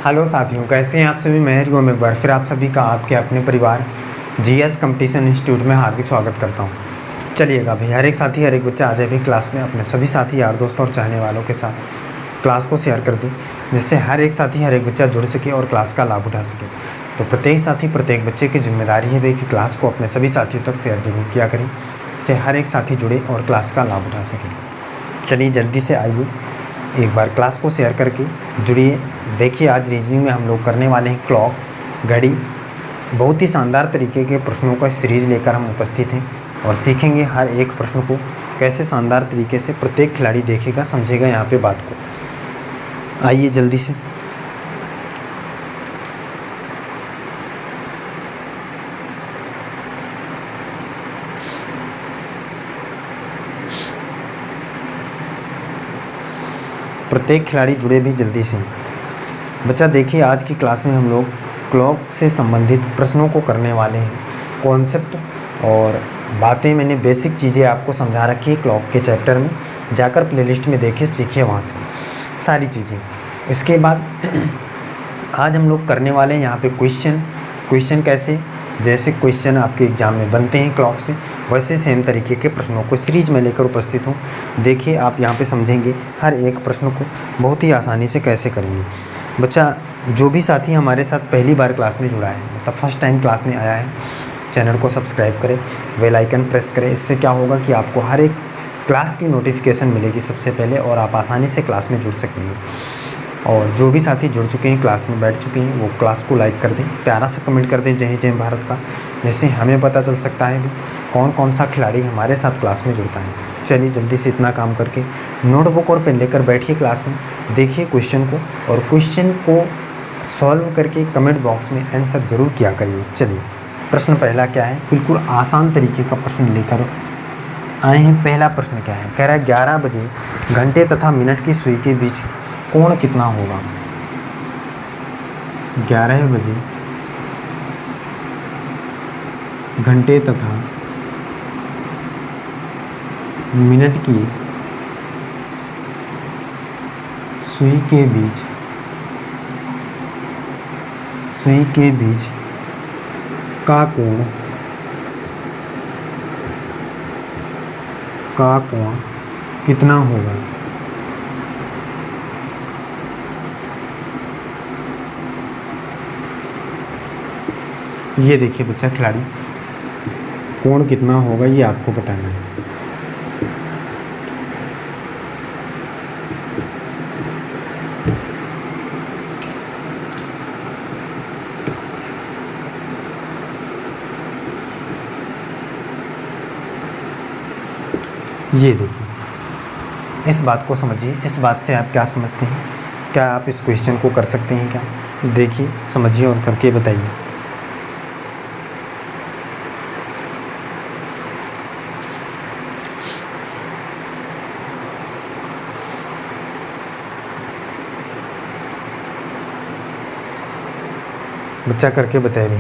Hello साथियों, कैसे हैं आप सभी। मैं हरिओम एक बार फिर आप सभी का आपके अपने परिवार जीएस कंपटीशन इंस्टीट्यूट में हार्दिक स्वागत करता हूं। चलिएगा भाई, हर एक साथी हर एक बच्चा आ जाए भी क्लास में, अपने सभी साथी यार दोस्तों और चाहने वालों के साथ क्लास को शेयर कर दें, जिससे हर एक साथी हर एक बच्चा जुड़ सके और क्लास का लाभ उठा सके। तो प्रत्येक साथी प्रत्येक बच्चे की जिम्मेदारी है भाई कि क्लास को अपने सभी साथियों तक शेयर जरूर किया करें, जिससे हर एक साथी जुड़े और क्लास का लाभ उठा सके। चलिए जल्दी से आइए, एक बार क्लास को शेयर करके जुड़िए। देखिए, आज रीजनिंग में हम लोग करने वाले हैं क्लॉक, घड़ी। बहुत ही शानदार तरीके के प्रश्नों का सीरीज़ लेकर हम उपस्थित हैं और सीखेंगे हर एक प्रश्न को कैसे शानदार तरीके से प्रत्येक खिलाड़ी देखेगा, समझेगा यहाँ पे बात को। आइए जल्दी से। प्रत्येक खिलाड़ी जुड़े भी जल्दी से। बच्चा देखिए, आज की क्लास में हम लोग क्लॉक से संबंधित प्रश्नों को करने वाले हैं। कॉन्सेप्ट और बातें मैंने बेसिक चीज़ें आपको समझा रखी है क्लॉक के चैप्टर में, जाकर प्लेलिस्ट में देखिए, सीखिए वहाँ से सारी चीज़ें। इसके बाद आज हम लोग करने वाले हैं यहाँ पे क्वेश्चन कैसे, जैसे क्वेश्चन आपके एग्ज़ाम में बनते हैं क्लॉक से, वैसे सेम तरीके के प्रश्नों को सीरीज में लेकर उपस्थित हूँ। देखिए, आप यहाँ पे समझेंगे हर एक प्रश्न को बहुत ही आसानी से कैसे करेंगे। बच्चा, जो भी साथी हमारे साथ पहली बार क्लास में जुड़ा है, मतलब फर्स्ट टाइम क्लास में आया है, चैनल को सब्सक्राइब करें, बेल आइकन प्रेस करें। इससे क्या होगा कि आपको हर एक क्लास की नोटिफिकेशन मिलेगी सबसे पहले और आप आसानी से क्लास में जुड़ सकेंगे। और जो भी साथी जुड़ चुके हैं, क्लास में बैठ चुके हैं, वो क्लास को लाइक कर दें, प्यारा सा कमेंट कर दें जय जय भारत का, जैसे हमें पता चल सकता है भी कौन कौन सा खिलाड़ी हमारे साथ क्लास में जुड़ता है। चलिए जल्दी से इतना काम करके नोटबुक और पेन लेकर बैठिए क्लास में, देखिए क्वेश्चन को और क्वेश्चन को सॉल्व करके कमेंट बॉक्स में आंसर ज़रूर किया करिए। चलिए, प्रश्न पहला क्या है, बिल्कुल आसान तरीके का प्रश्न लेकर आए हैं। पहला प्रश्न क्या है, कह रहा है 11 बजे घंटे तथा मिनट की सुई के बीच कोण कितना होगा। 11 बजे घंटे तथा मिनट की सुई के बीच का कोण कितना होगा। ये देखिए बच्चा, खिलाड़ी कोण कितना होगा ये आपको बताना है। ये देखिए, इस बात को समझिए। इस बात से आप क्या समझते हैं, क्या आप इस क्वेश्चन को कर सकते हैं क्या? देखिए, समझिए और करके बताइए। बच्चा करके बताए भी,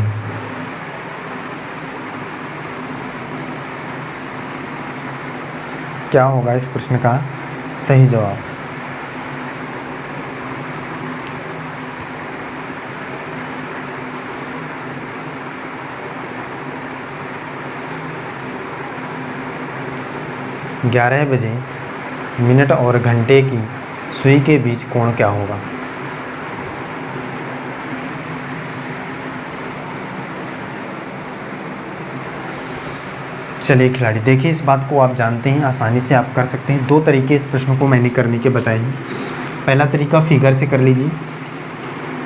क्या होगा इस प्रश्न का सही जवाब। ग्यारह बजे मिनट और घंटे की सुई के बीच कोण क्या होगा। चलिए खिलाड़ी, देखिए इस बात को आप जानते हैं, आसानी से आप कर सकते हैं। दो तरीके इस प्रश्न को मैंने करने के बताए हैं। पहला तरीका फिगर से कर लीजिए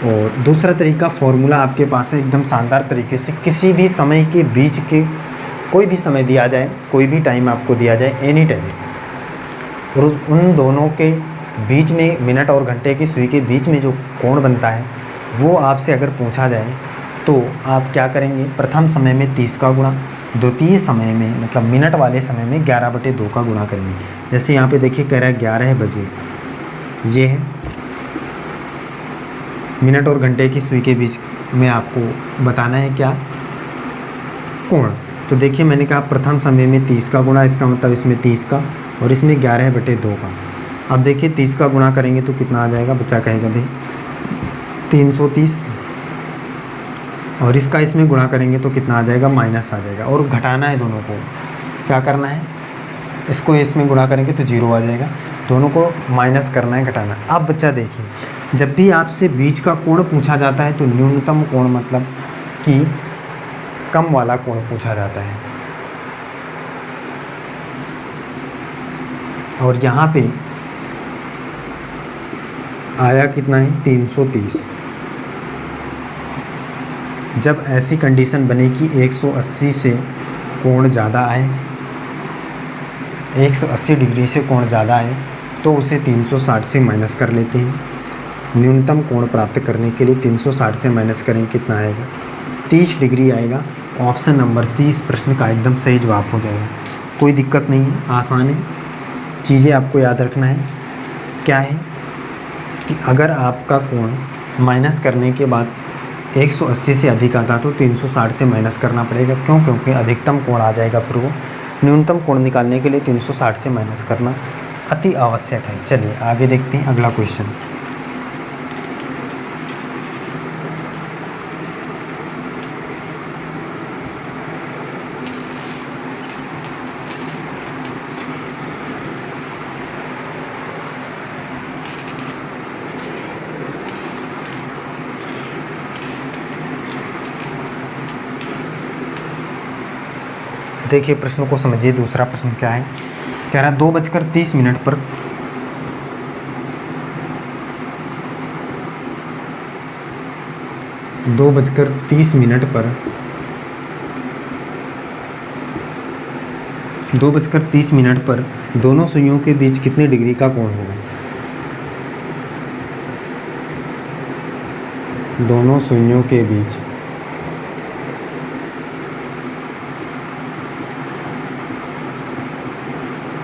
और दूसरा तरीका फॉर्मूला आपके पास है एकदम शानदार तरीके से। किसी भी समय के बीच के, कोई भी समय दिया जाए, कोई भी टाइम आपको दिया जाए, एनी टाइम, और उन दोनों के बीच में, मिनट और घंटे की सुई के बीच में जो कोण बनता है, वो आपसे अगर पूछा जाए तो आप क्या करेंगे। प्रथम समय में 30 का गुणा, द्वितीय समय में मतलब मिनट वाले समय में 11/2 का गुणा करेंगे। जैसे यहाँ पे देखिए, कह रहा है 11 बजे, ये है मिनट और घंटे की सुई के बीच में आपको बताना है क्या, कोण। तो देखिए, मैंने कहा प्रथम समय में 30 का गुणा, इसका मतलब इसमें 30 का और इसमें 11/2 का। अब देखिए 30 का गुणा करेंगे तो कितना आ जाएगा, बच्चा कहेगा भाई 330 और इसका इसमें गुणा करेंगे तो कितना आ जाएगा, माइनस आ जाएगा। और घटाना है दोनों को, क्या करना है, इसको इसमें गुणा करेंगे तो 0 आ जाएगा। दोनों को माइनस करना है, घटाना है। अब बच्चा देखिए, जब भी आपसे बीच का कोण पूछा जाता है तो न्यूनतम कोण मतलब कि कम वाला कोण पूछा जाता है। और यहाँ पे आया कितना है, 330। जब ऐसी कंडीशन बने कि 180 से कोण ज़्यादा आए, 180 डिग्री से कोण ज़्यादा आए, तो उसे 360 से माइनस कर लेते हैं। न्यूनतम कोण प्राप्त करने के लिए 360 से माइनस करेंगे, कितना आएगा, 30 डिग्री आएगा। ऑप्शन नंबर सी इस प्रश्न का एकदम सही जवाब हो जाएगा। कोई दिक्कत नहीं है, आसान है। चीज़ें आपको याद रखना है, क्या है कि अगर आपका कोण माइनस करने के बाद 180 से अधिक आता तो 360 से माइनस करना पड़ेगा। क्यों? क्योंकि अधिकतम कोण आ जाएगा फिर वो। न्यूनतम कोण निकालने के लिए 360 से माइनस करना अति आवश्यक है। चलिए आगे देखते हैं अगला क्वेश्चन। देखिए प्रश्न को समझिए। दूसरा प्रश्न क्या है, कह रहा है 2:30 पर 2:30 पर दोनों सुइयों के बीच कितने डिग्री का कोण होगा। दोनों सुइयों के बीच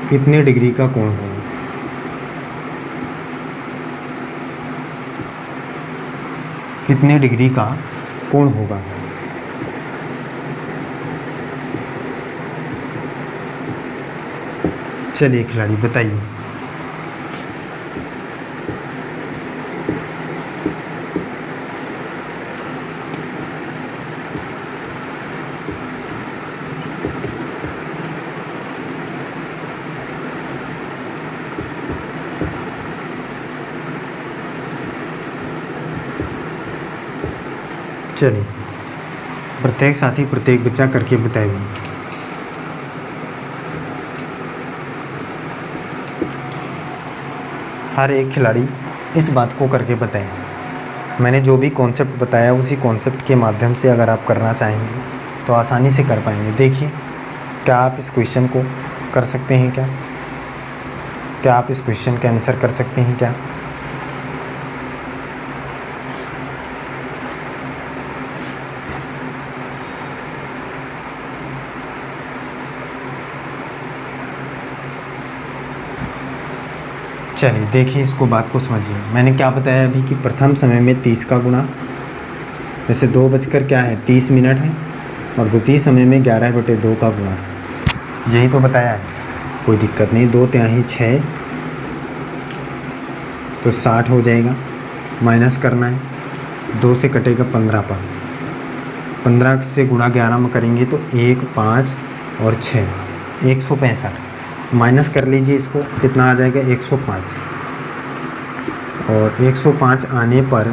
कितने डिग्री का कोण होगा। कितने डिग्री का कोण होगा। चलिए खिलाड़ी बताइए। चलिए प्रत्येक साथी प्रत्येक बच्चा करके बताएगा। हर एक खिलाड़ी इस बात को करके बताएं। मैंने जो भी कॉन्सेप्ट बताया उसी कॉन्सेप्ट के माध्यम से अगर आप करना चाहेंगे तो आसानी से कर पाएंगे। देखिए, क्या आप इस क्वेश्चन को कर सकते हैं क्या? क्या आप इस क्वेश्चन का आंसर कर सकते हैं क्या? चलिए देखिए, इसको बात को समझिए। मैंने क्या बताया अभी कि प्रथम समय में 30 का गुणा, जैसे 2:30 है, और द्वितीय समय में 11/2 का गुणा, यही तो बताया है। कोई दिक्कत नहीं। 2 6 तो 60 हो जाएगा। माइनस करना है, 2 से कटेगा 15 पर, 15 से गुणा 11 में करेंगे तो 1 5 और 6 165। माइनस कर लीजिए इसको, कितना आ जाएगा, 105। और 105 आने पर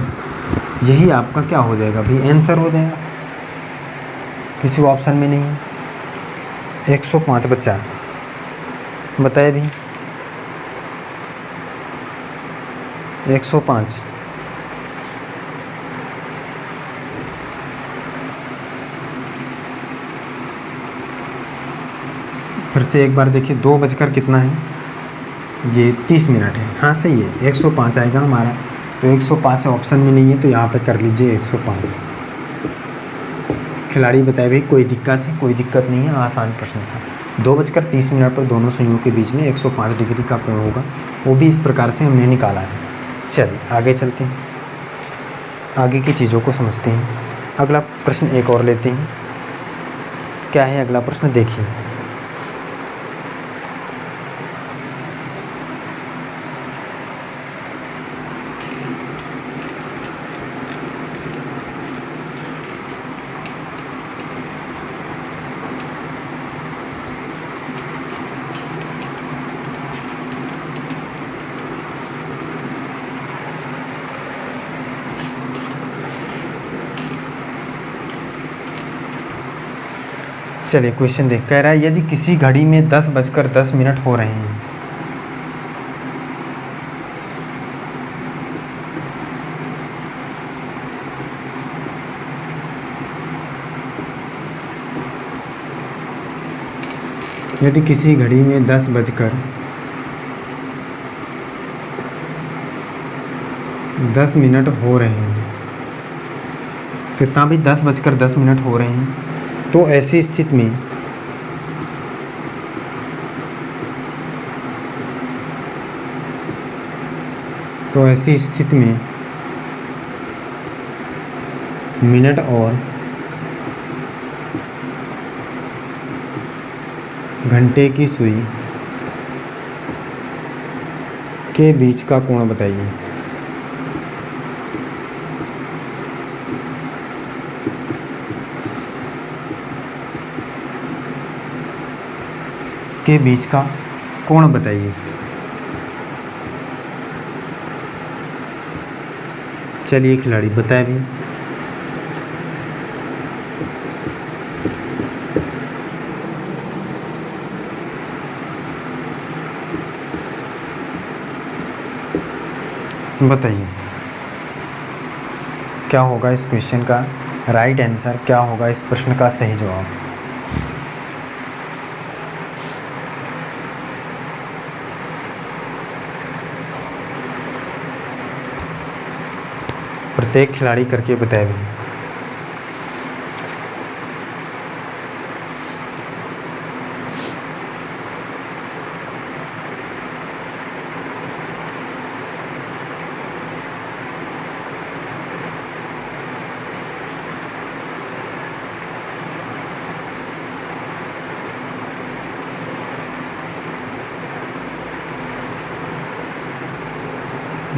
यही आपका क्या हो जाएगा भाई, आंसर हो जाएगा। किसी ऑप्शन में नहीं है। 105 बच्चा बताए भी, 105। फिर से एक बार देखिए, 2 बजकर कितना है, ये 30 मिनट है। हाँ सही है, 105 आएगा हमारा। तो 105 ऑप्शन में नहीं है, तो यहाँ पे कर लीजिए 105। खिलाड़ी बताए भाई, कोई दिक्कत है? कोई दिक्कत नहीं है, आसान प्रश्न था। 2:30 पर दोनों सुइयों के बीच में 105 डिग्री का कोण होगा, वो भी इस प्रकार से हमने निकाला है। चलिए आगे चलते हैं, आगे की चीज़ों को समझते हैं। अगला प्रश्न एक और लेते हैं। क्या है अगला प्रश्न, देखिए। चलिए क्वेश्चन देख, कह रहा है यदि किसी घड़ी में 10:10 हो रहे हैं, यदि किसी घड़ी में 10:10 हो रहे हैं, कितना भी 10:10 हो रहे हैं, तो ऐसी स्थिति में मिनट और घंटे की सुई के बीच का कोण बताइए। के बीच का कोण बताइए। चलिए खिलाड़ी बताए भी। बताइए क्या होगा इस क्वेश्चन का राइट आंसर, क्या होगा इस प्रश्न का सही जवाब। प्रत्येक खिलाड़ी करके बताए भी।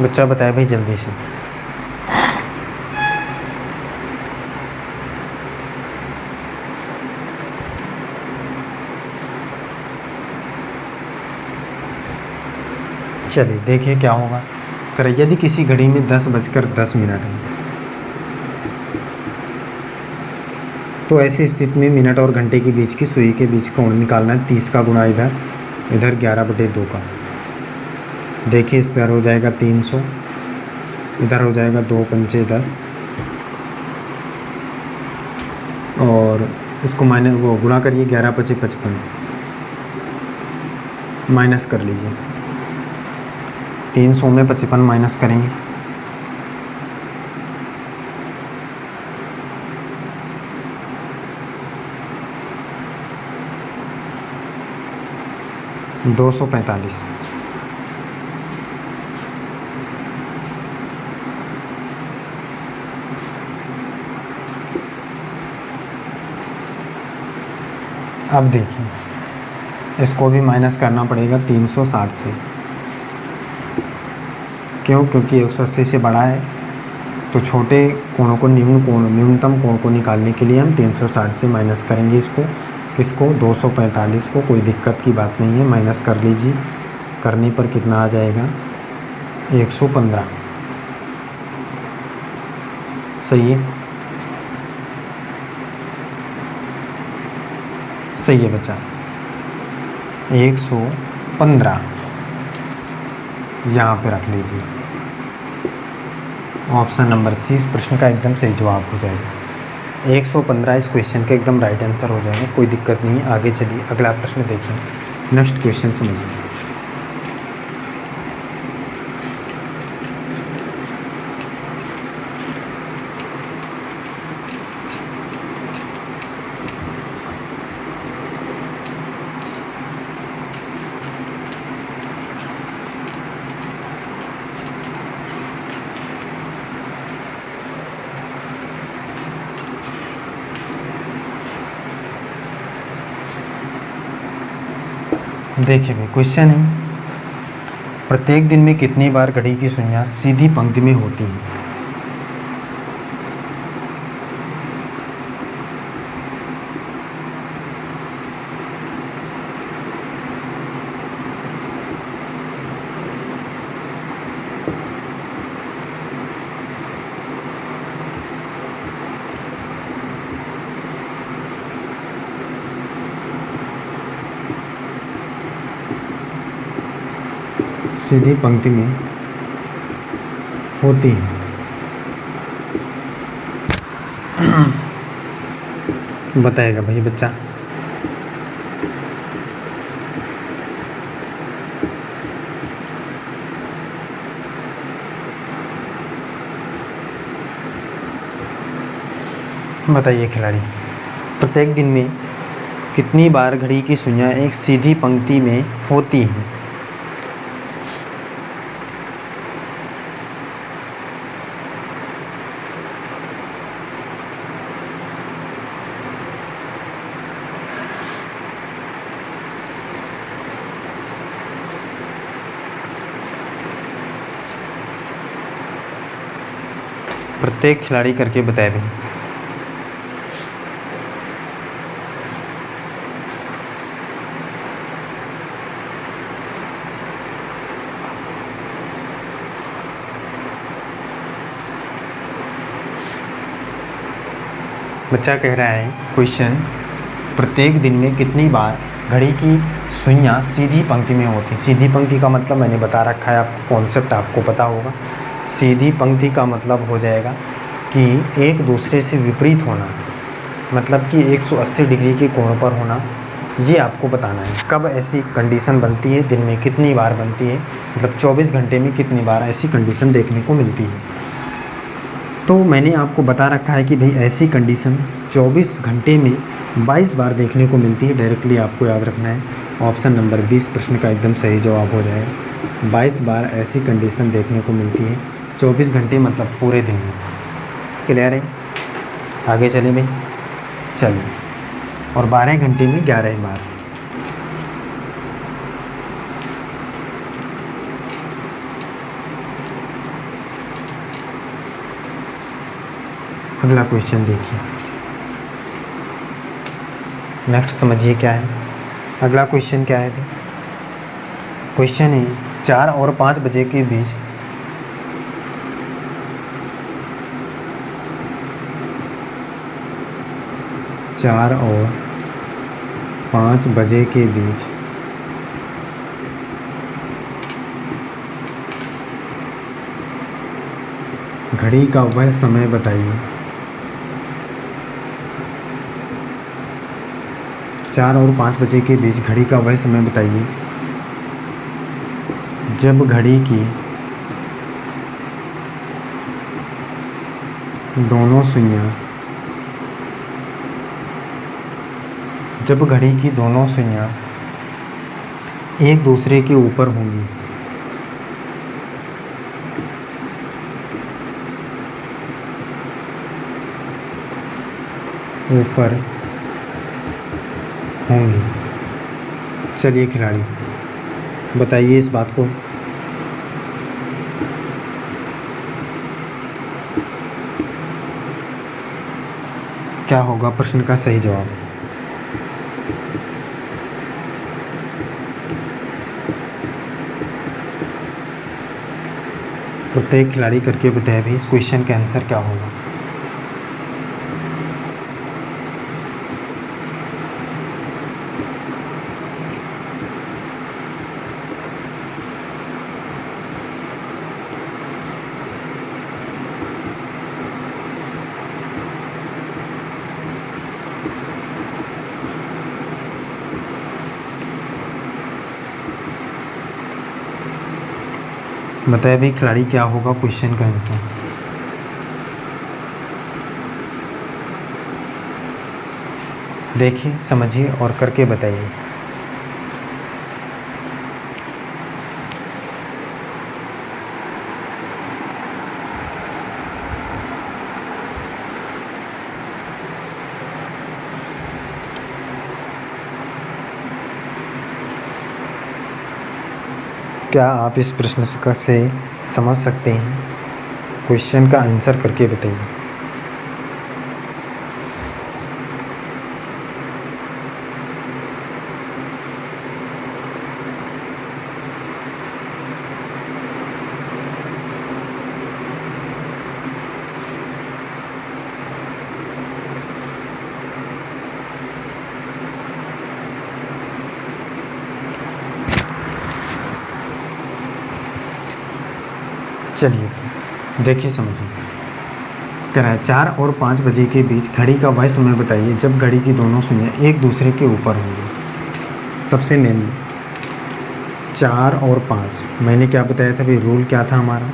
बच्चा बताए भाई जल्दी से। चलिए देखिए क्या होगा। करें यदि किसी घड़ी में 10:10 है, तो ऐसी स्थिति में मिनट और घंटे के बीच की सुई के बीच कोण निकालना है। 30 का गुणा इधर 11/2 का। देखिए इस तरह हो जाएगा 300, इधर हो जाएगा 2 पंचे 10, और इसको गुणा करिए 11 पचे 55, माइनस कर लीजिए। 300 में 55 माइनस करेंगे, $245। अब देखिए इसको भी माइनस करना पड़ेगा 360 से। क्यों? क्योंकि 180 से बड़ा है, तो छोटे कोणों को न्यूनतम कोण को निकालने के लिए हम 360 से माइनस करेंगे इसको। किसको? 245 को। कोई दिक्कत की बात नहीं है, माइनस कर लीजिए। करने पर कितना आ जाएगा? 115। सही है, सही है बच्चा। 115 यहाँ पे रख लीजिए। ऑप्शन नंबर सी इस प्रश्न का एकदम सही जवाब हो जाएगा। 115 इस क्वेश्चन का एकदम राइट आंसर हो जाएगा। कोई दिक्कत नहीं है। आगे चलिए अगला प्रश्न देखिए। नेक्स्ट क्वेश्चन समझिए। देखिए भाई क्वेश्चन है, प्रत्येक दिन में कितनी बार घड़ी की सुइयां सीधी पंक्ति में होती हैं? सीधी पंक्ति में होती है। बताएगा भाई बच्चा। बताइए खिलाड़ी, प्रत्येक दिन में कितनी बार घड़ी की सुइयां एक सीधी पंक्ति में होती हैं? प्रत्येक खिलाड़ी करके बताए भाई। बच्चा कह रहा है क्वेश्चन, प्रत्येक दिन में कितनी बार घड़ी की सुइयां सीधी पंक्ति में होती। सीधी पंक्ति का मतलब मैंने बता रखा है आपको, कॉन्सेप्ट आपको पता होगा। सीधी पंक्ति का मतलब हो जाएगा कि एक दूसरे से विपरीत होना, मतलब कि 180 डिग्री के कोण पर होना। ये आपको बताना है कब ऐसी कंडीशन बनती है, दिन में कितनी बार बनती है, मतलब 24 घंटे में कितनी बार ऐसी कंडीशन देखने को मिलती है। तो मैंने आपको बता रखा है कि भाई ऐसी कंडीशन 24 घंटे में 22 बार देखने को मिलती है। डायरेक्टली आपको याद रखना है, ऑप्शन नंबर 20 प्रश्न का एकदम सही जवाब हो जाएगा। 22 बार ऐसी कंडीशन देखने को मिलती है 24 घंटे मतलब पूरे दिन में। क्लियर है? आगे चले भाई, चलिए। और 12 घंटे में 11 बार। अगला क्वेश्चन देखिए, नेक्स्ट समझिए क्या है। अगला क्वेश्चन क्या है? क्वेश्चन है 4 और 5 बजे के बीच चार और 5 बजे के बीच घड़ी का वह समय बताइए। 4 और 5 बजे के बीच घड़ी का वह समय बताइए जब घड़ी की दोनों सुइयां एक दूसरे के ऊपर होंगी। चलिए खिलाड़ी बताइए इस बात को। क्या होगा प्रश्न का सही जवाब? प्रत्येक खिलाड़ी करके बताए भी इस क्वेश्चन का आंसर क्या होगा। बताए भी खिलाड़ी क्या होगा क्वेश्चन का आंसर। देखिए, समझिए और करके बताइए। क्या आप इस प्रश्न से समझ सकते हैं? क्वेश्चन का आंसर करके बताइए। चलिए देखिए समझिए। कह रहा है 4 और 5 बजे के बीच घड़ी का वह समय बताइए जब घड़ी की दोनों सुइयां एक दूसरे के ऊपर होंगी। सबसे मेन 4 और 5 मैंने क्या बताया था भाई, रूल क्या था हमारा,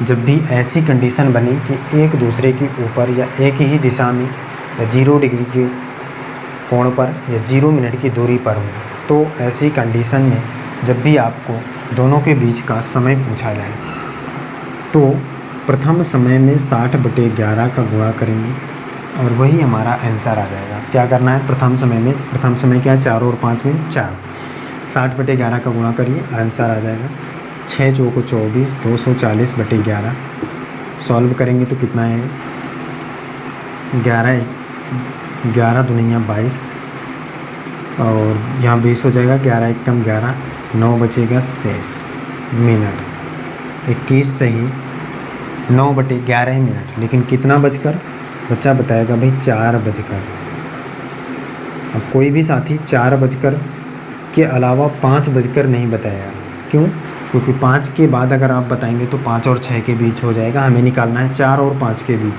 जब भी ऐसी कंडीशन बनी कि एक दूसरे के ऊपर या एक ही दिशा में या 0 डिग्री के कोण पर या 0 मिनट की दूरी पर हो, तो ऐसी कंडीशन में जब भी आपको दोनों के बीच का समय पूछा जाए तो प्रथम समय में 60/11 का गुणा करेंगे और वही हमारा आंसर आ जाएगा। क्या करना है, प्रथम समय क्या है, 4 और 5 में 4, 60/11 का गुणा करिए, आंसर आ जाएगा 6 चौको 24, 240/11। सॉल्व करेंगे तो कितना आएगा, 11 दुनिया 22 और यहाँ 20 हो जाएगा, 11 एकम 11, 9 बचेगा शेष मिनट, 21 सही 9/11 मिनट। लेकिन कितना बजकर, बच्चा बताएगा भाई 4 बजकर। अब कोई भी साथी 4 बजकर के अलावा 5 बजकर नहीं बताएगा, क्यों, क्योंकि 5 के बाद अगर आप बताएंगे तो 5 और 6 के बीच हो जाएगा, हमें निकालना है 4 और 5 के बीच,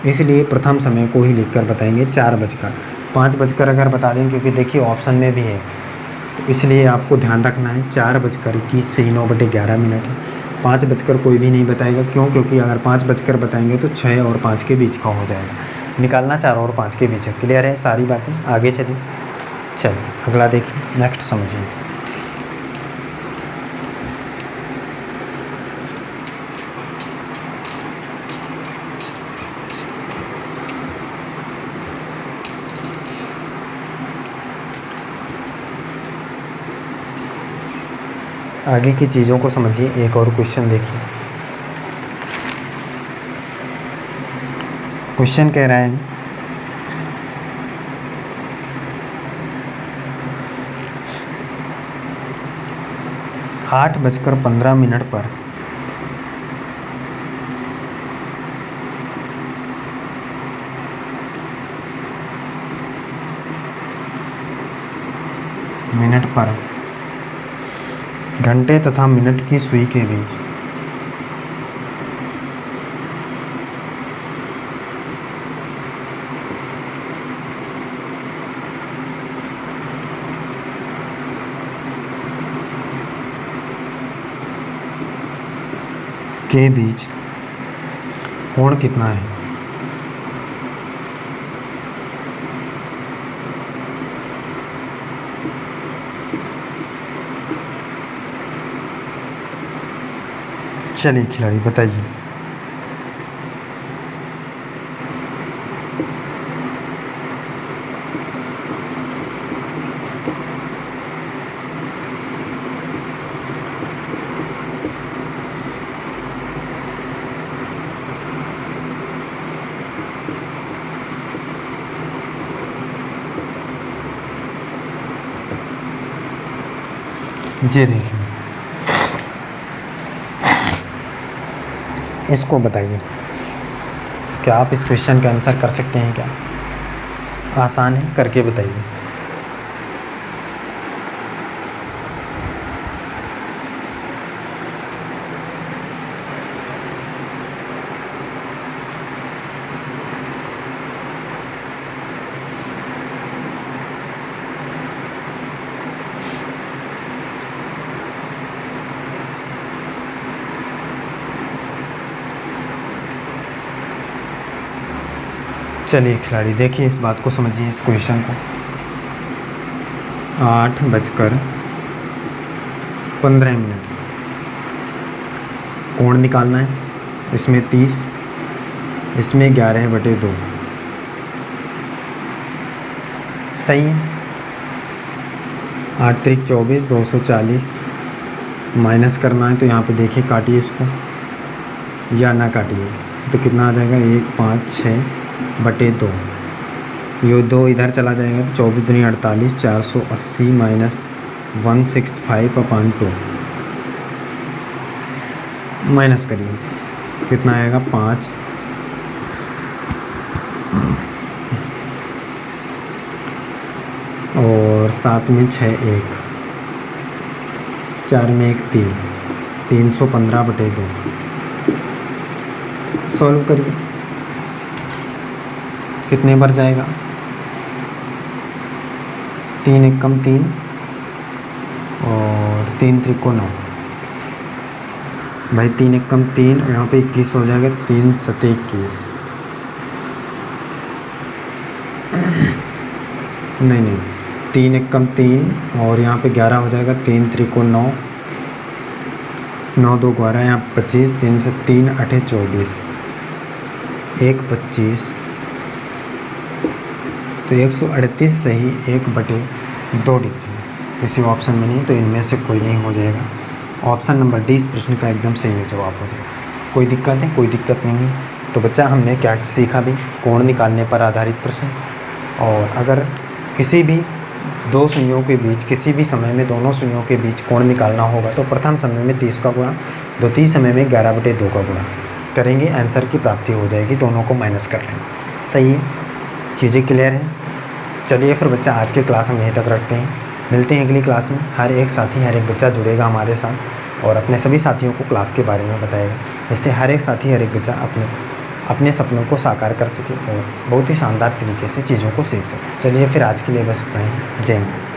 इसलिए प्रथम समय को ही लिखकर बताएंगे 4 बजकर। 5 बजकर अगर बता दें, क्योंकि देखिए ऑप्शन में भी है, तो इसलिए आपको ध्यान रखना है 4 बजकर 21 सही 9/11 मिनट है। 5 बजकर कोई भी नहीं बताएगा, क्यों, क्योंकि अगर 5 बजकर बताएंगे तो 6 और 5 के बीच का हो जाएगा, निकालना 4 और 5 के बीच है। क्लियर है सारी बातें, आगे चलिए अगला देखिए, नेक्स्ट समझिए। आगे की चीज़ों को समझिए। एक और क्वेश्चन देखिए, क्वेश्चन कह रहा है 8:15 पर घंटे तथा मिनट की सुई के बीच कोण कितना है। चलिए खिलाड़ी बताइए। ये देखिए, इसको बताइए, क्या आप इस क्वेश्चन का आंसर कर सकते हैं क्या? आसान है, करके बताइए। चलिए खिलाड़ी देखिए, इस बात को समझिए, इस क्वेश्चन को। 8:15 कोण निकालना है, इसमें 30, इसमें 11/2 सही है। 8 त्रिक 24, 240 माइनस करना है, तो यहाँ पे देखिए काटिए इसको या ना काटिए, तो कितना आ जाएगा 156/2। ये 2 इधर चला जाएगा तो 24 दूनी 48, 480 माइनस 165/2 माइनस करिए, कितना आएगा 5 और 7 में 6 1, 4 में 1 3, 315/2 सॉल्व करिए, कितने बार जाएगा, 3 एकम 3 और 3 त्रिको 9। भाई 3 एकम 3 और यहाँ पे 21 हो जाएगा, 3 सते 21। नहीं 3 एकम 3 और यहाँ पे 11 हो जाएगा, 3 त्रिको 9, 9 2 12, यहाँ 25, 3 से 3 8 24, 1 25, तो 138 सही 1/2 डिग्री। किसी ऑप्शन में नहीं, तो इनमें से कोई नहीं हो जाएगा। ऑप्शन नंबर डी इस प्रश्न का एकदम सही जवाब हो जाएगा। कोई दिक्कत है? कोई दिक्कत नहीं है। तो बच्चा हमने क्या सीखा भी, कोण निकालने पर आधारित प्रश्न। और अगर किसी भी दो सुइयों के बीच किसी भी समय में दोनों सुइयों के बीच कोण निकालना होगा तो प्रथम समय में 30 का गुणा, द्वितीय समय में 11/2 का गुणा करेंगे, आंसर की प्राप्ति हो जाएगी। दोनों को माइनस कर लेंगे। सही है, चीज़ें क्लियर हैं। चलिए फिर बच्चा आज की क्लास हम यहीं तक रखते हैं। मिलते हैं अगली क्लास में। हर एक साथी, हर एक बच्चा जुड़ेगा हमारे साथ और अपने सभी साथियों को क्लास के बारे में बताएगा, जिससे हर एक साथी, हर एक बच्चा अपने सपनों को साकार कर सके और बहुत ही शानदार तरीके से चीज़ों को सीख सके। चलिए फिर आज के लिए बस इतना ही। जय हिंद।